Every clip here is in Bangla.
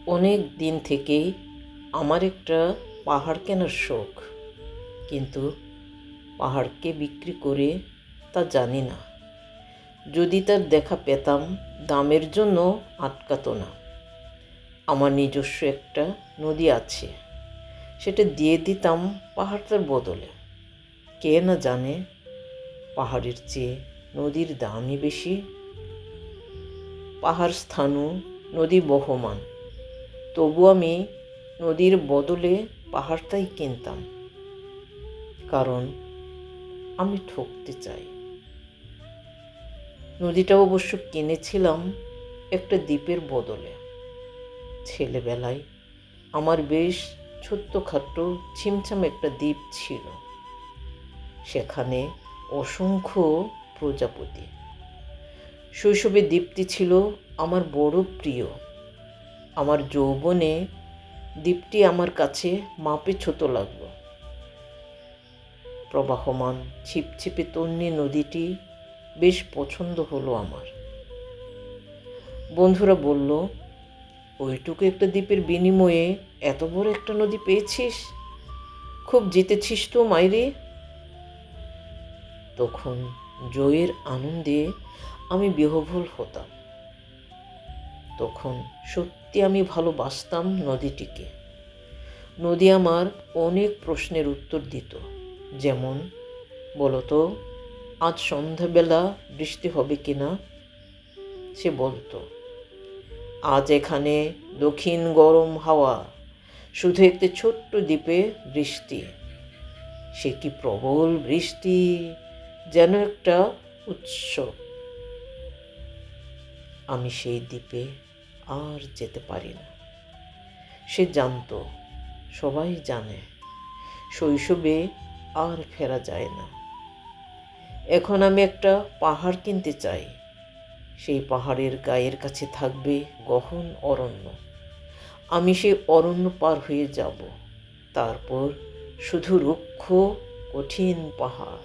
অনেক দিন থেকেই আমার একটা পাহাড় কেনার শখ, কিন্তু পাহাড়কে বিক্রি করে তা জানি না। যদি তার দেখা পেতাম, দামের জন্য আটকাতো না। আমার নিজস্ব একটা নদী আছে, সেটা দিয়ে দিতাম পাহাড়টার বদলে। কে না জানে পাহাড়ের চেয়ে নদীর দামই বেশি। পাহাড় স্থাণু, নদী বহমান, তবু আমি নদীর বদলে পাহাড়টাই কিনতাম, কারণ আমি ঠকতে চাই। নদীটা অবশ্য কিনেছিলাম একটা দ্বীপের বদলে। ছেলেবেলায় আমার বেশ ছোট্টখাট্টো ছিমছাম একটা দ্বীপ ছিল, সেখানে অসংখ্য প্রজাপতি। শৈশবে দ্বীপটি ছিল আমার বড় প্রিয়। আমার যৌবনে দ্বীপটি আমার কাছে মাপে ছোট লাগলো। প্রবাহমান ছিপছিপে তন্নি নদীটি বেশ পছন্দ হলো আমার। বন্ধুরা বলল, ওইটুকু একটা দ্বীপের বিনিময়ে এত বড় একটা নদী পেয়েছিস, খুব জিতেছিস তো মাইরে। তখন জয়ের আনন্দে আমি বিহ্বল হতাম। তখন সত্যি আমি ভালোবাসতাম নদীটিকে। নদী আমার অনেক প্রশ্নের উত্তর দিত, যেমন, বলতো আজ সন্ধ্যাবেলা বৃষ্টি হবে কিনা। সে বলতো, আজ এখানে দক্ষিণ গরম হাওয়া, শুধু একটি ছোট্ট দ্বীপে বৃষ্টি। সে কি প্রবল বৃষ্টি, যেন একটা উৎসব। আমি সেই দ্বীপে আর যেতে পারি না। সে জানতো, সবাই জানে, শৈশবে আর ফেরা যায় না। এখন আমি একটা পাহাড় কিনতে চাই। সেই পাহাড়ের গায়ের কাছে থাকবে গহন অরণ্য। আমি সেই অরণ্য পার হয়ে যাব, তারপর শুধু রুক্ষ কঠিন পাহাড়।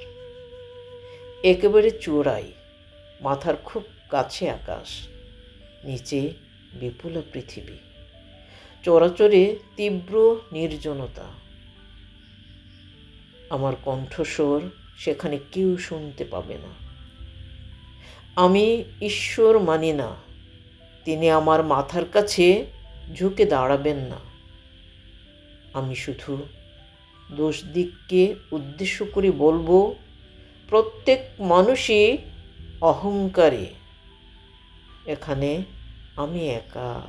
একেবারে চূড়ায়, মাথার খুব কাছে আকাশ, নিচে বিপুলা পৃথিবী, চরাচরে তীব্র নির্জনতা। আমার কণ্ঠস্বর সেখানে কেউ শুনতে পাবে না। আমি ঈশ্বর মানি না, তিনি আমার মাথার কাছে ঝুঁকে দাঁড়াবেন না। আমি শুধু দোষদিককে উদ্দেশ্য করে বলবো, প্রত্যেক মানুষই অহংকারী। এখানে আমি একা।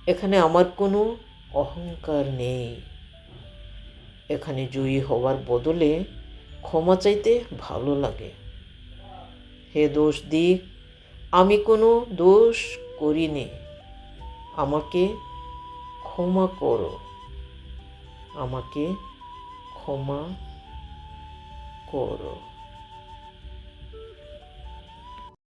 এখানে আমার কোনো অহংকার নেই। এখানে জয়ী হওয়ার বদলে ক্ষমা চাইতে ভালো লাগে। হে দোষ দিক, আমি কোনো দোষ করিনি। আমাকে ক্ষমা করো, আমাকে ক্ষমা করো।